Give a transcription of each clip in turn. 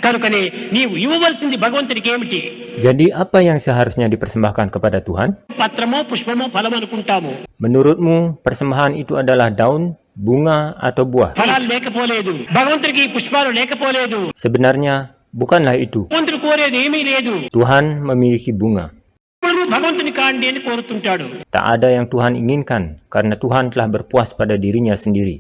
కనుకనే నీవు ఇవ్వవలసింది భగవంతుడికి ఏమిటి? Jadi apa yang seharusnya dipersembahkan kepada Tuhan? పత్రమో పుష్పమో ఫలం అనుకుంటాము. Menurutmu persembahan itu adalah daun, bunga, atau buah? ఫలాలు లేకపోలేదు, భగవంతుడికి పుష్పాలు లేకపోలేదు. Sebenarnya bukanlah itu. భగవంతుడు కోరేది ఏమీ లేదు. Tuhan memiliki bunga. ఇప్పుడు భగవంతుని కాండి అని కోరుతుంటాడు. Tak ada yang Tuhan inginkan karena Tuhan telah berpuas pada dirinya sendiri.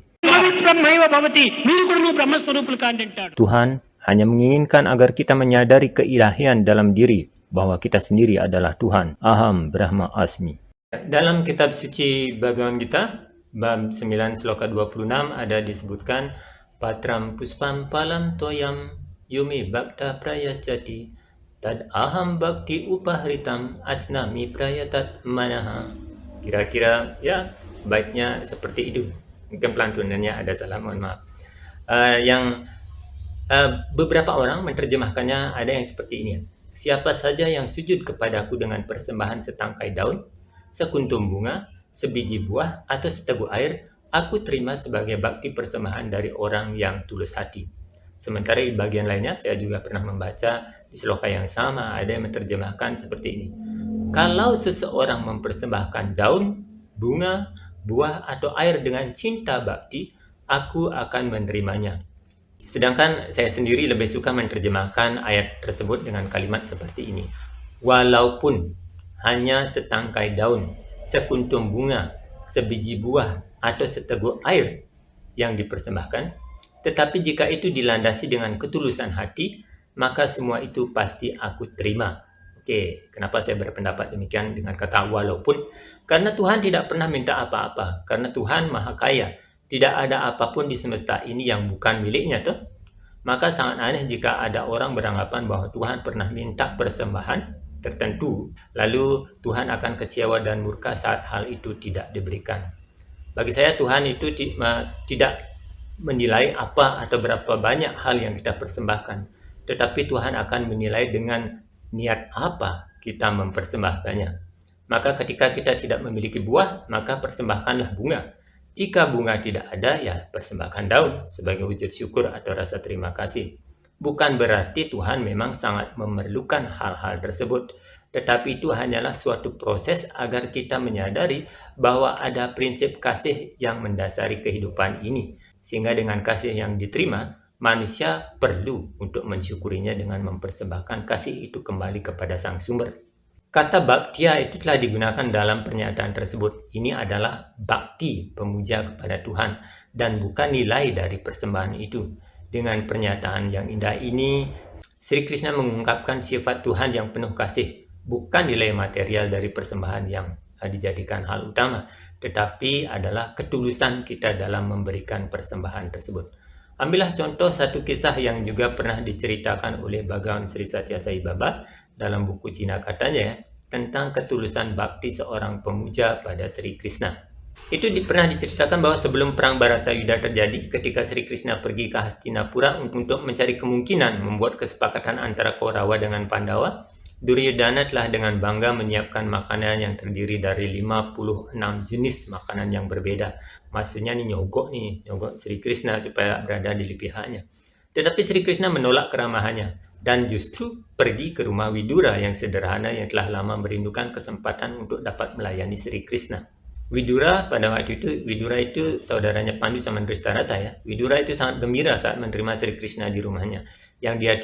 బ్రహ్మైవ భవతి, మీరు కూడా నువ్వు బ్రహ్మస్వరూపులు కాండి అంటాడు. Tuhan hanya menginginkan agar kita menyadari keilahian dalam diri bahwa kita sendiri adalah Tuhan. Aham Brahma Asmi. Dalam kitab suci Bhagavad Gita, bab 9 sloka 26 ada disebutkan Patram puspam palam toyam yumi bhakta prayasyati tad aham bhakti upahritam asnami prayatat manaha. Kira-kira ya baiknya seperti itu. Mungkin pelantunannya ada salah, mohon maaf. Beberapa orang menerjemahkannya ada yang seperti ini. Siapa saja yang sujud kepadaku dengan persembahan setangkai daun, sekuntum bunga, sebiji buah, atau seteguk air, aku terima sebagai bakti persembahan dari orang yang tulus hati. Sementara di bagian lainnya, saya juga pernah membaca di sloka yang sama, ada yang menerjemahkan seperti ini. Kalau seseorang mempersembahkan daun, bunga, buah, atau air dengan cinta bakti, aku akan menerimanya. Sedangkan saya sendiri lebih suka menerjemahkan ayat tersebut dengan kalimat seperti ini. Walaupun hanya setangkai daun, sekuntum bunga, sebiji buah, atau seteguk air yang dipersembahkan, tetapi jika itu dilandasi dengan ketulusan hati, maka semua itu pasti aku terima. Oke, kenapa saya berpendapat demikian dengan kata walaupun? Karena Tuhan tidak pernah minta apa-apa, karena Tuhan Maha Kaya. Tidak ada apapun di semesta ini yang bukan miliknya, toh. Maka sangat aneh jika ada orang beranggapan bahwa Tuhan pernah minta persembahan tertentu, lalu Tuhan akan kecewa dan murka saat hal itu tidak diberikan. Bagi saya Tuhan itu tidak menilai apa atau berapa banyak hal yang kita persembahkan, tetapi Tuhan akan menilai dengan niat apa kita mempersembahkannya. Maka ketika kita tidak memiliki buah, maka persembahkanlah bunga. Jika bunga tidak ada, ya persembahkan daun sebagai wujud syukur atau rasa terima kasih. Bukan berarti Tuhan memang sangat memerlukan hal-hal tersebut, tetapi itu hanyalah suatu proses agar kita menyadari bahwa ada prinsip kasih yang mendasari kehidupan ini. Sehingga dengan kasih yang diterima, manusia perlu untuk mensyukurinya dengan mempersembahkan kasih itu kembali kepada sang sumber. Kata bhaktiya itu telah digunakan dalam pernyataan tersebut. Ini adalah bhakti, pemuja kepada Tuhan, dan bukan nilai dari persembahan itu. Dengan pernyataan yang indah ini, Sri Krishna mengungkapkan sifat Tuhan yang penuh kasih, bukan nilai material dari persembahan yang dijadikan hal utama, tetapi adalah ketulusan kita dalam memberikan persembahan tersebut. Ambillah contoh satu kisah yang juga pernah diceritakan oleh Bhagawan Sri Satya Sai Baba dalam buku Cina katanya, tentang ketulusan bakti seorang pemuja pada Sri Krishna. Itu pernah diceritakan bahwa sebelum perang Bharatayuddha terjadi, ketika Sri Krishna pergi ke Hastinapura untuk mencari kemungkinan membuat kesepakatan antara Kaurawa dengan Pandawa, Duryodhana telah dengan bangga menyiapkan makanan yang terdiri dari 56 jenis makanan yang berbeda. Maksudnya nyogok Sri Krishna supaya berada di pihaknya. Tetapi Sri Krishna menolak keramahannya dan justru pergi ke rumah Widura yang sederhana yang telah lama merindukan kesempatan untuk dapat melayani Sri Krishna. Widura pada waktu itu, Widura itu saudaranya Pandu sama Dristarata ya. Widura itu sangat gembira saat menerima Sri Krishna di rumahnya. Yang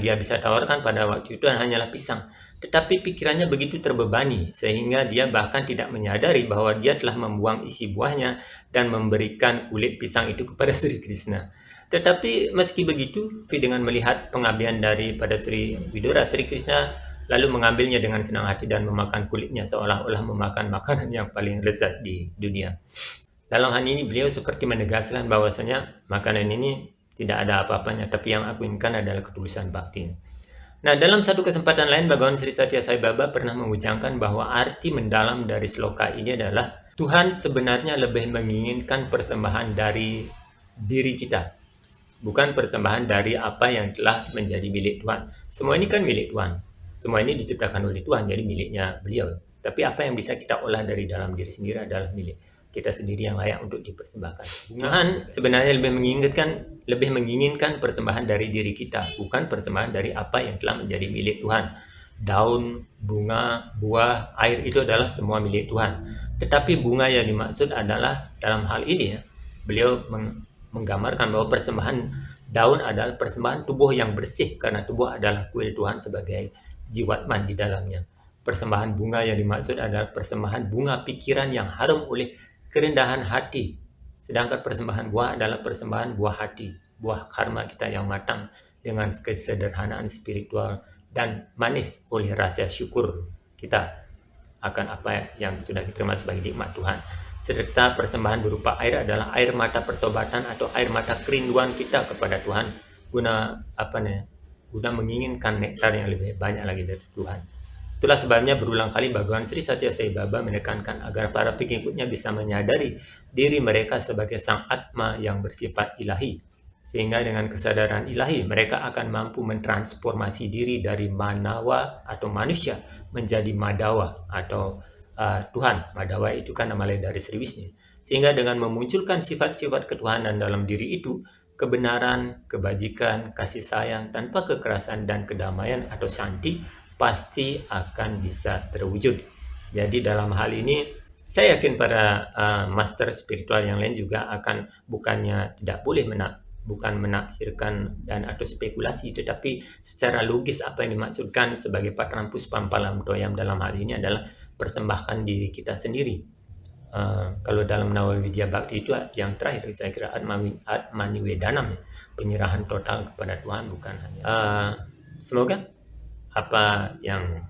dia bisa tawarkan pada waktu itu hanyalah pisang. Tetapi pikirannya begitu terbebani sehingga dia bahkan tidak menyadari bahwa dia telah membuang isi buahnya dan memberikan kulit pisang itu kepada Sri Krishna. Tetapi meski begitu, dengan melihat pengabdian daripada Sri Widura, Sri Krishna lalu mengambilnya dengan senang hati dan memakan kulitnya seolah-olah memakan makanan yang paling lezat di dunia. Dalam hal ini beliau seperti menegaskan bahwasanya makanan ini tidak ada apa-apanya, tapi yang aku inginkan adalah ketulusan bakti. Nah, dalam satu kesempatan lain, Bhagawan Sri Satya Sai Baba pernah mengucapkan bahwa arti mendalam dari sloka ini adalah Tuhan sebenarnya lebih menginginkan persembahan dari diri kita, bukan persembahan dari apa yang telah menjadi milik Tuhan. Semua ini kan milik Tuhan. Semua ini diciptakan oleh Tuhan, jadi miliknya beliau. Tapi apa yang bisa kita olah dari dalam diri sendiri adalah milik kita sendiri yang layak untuk dipersembahkan. Tuhan sebenarnya lebih menginginkan persembahan dari diri kita, bukan persembahan dari apa yang telah menjadi milik Tuhan. Daun, bunga, buah, air itu adalah semua milik Tuhan. Tetapi bunga yang dimaksud adalah dalam hal ini ya, beliau menggambarkan bahwa persembahan daun adalah persembahan tubuh yang bersih karena tubuh adalah kuil Tuhan sebagai jiwatman di dalamnya. Persembahan bunga yang dimaksud adalah persembahan bunga pikiran yang harum oleh kerendahan hati. Sedangkan persembahan buah adalah persembahan buah hati, buah karma kita yang matang dengan kesederhanaan spiritual dan manis oleh rasa syukur kita akan apa yang sudah diterima sebagai nikmat Tuhan. Serta persembahan berupa air adalah air mata pertobatan atau air mata kerinduan kita kepada Tuhan guna guna menginginkan nektar yang lebih banyak lagi dari Tuhan. Itulah sebabnya berulang kali Bhagawan Sri Satya Sai Baba menekankan agar para pengikutnya bisa menyadari diri mereka sebagai sang Atma yang bersifat ilahi. Sehingga dengan kesadaran ilahi mereka akan mampu mentransformasi diri dari manawa atau manusia menjadi madawa atau Tuhan. Madawa itu kan nama lain dari Sri Wisnu. Sehingga dengan memunculkan sifat-sifat ketuhanan dalam diri itu, kebenaran, kebajikan, kasih sayang tanpa kekerasan dan kedamaian atau shanti pasti akan bisa terwujud. Jadi dalam hal ini saya yakin para master spiritual yang lain juga akan bukannya tidak boleh bukan menafsirkan dan atau spekulasi, tetapi secara logis apa yang dimaksudkan sebagai patran puspam palam toyam dalam hal ini adalah persembahkan diri kita sendiri. Kalau dalam Nawawidya Bhakti itu yang terakhir saya kira Atmaniwedanam, penyerahan total kepada Tuhan, bukan hanya. Semoga apa yang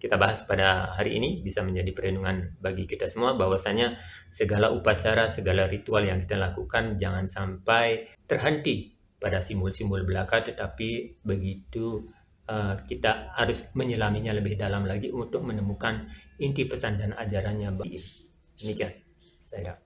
kita bahas pada hari ini bisa menjadi perenungan bagi kita semua, bahwasanya segala upacara, segala ritual yang kita lakukan jangan sampai terhenti pada simbol-simbol belaka, tetapi begitu kita harus menyelaminya lebih dalam lagi untuk menemukan inti pesan dan ajarannya. Demikian saya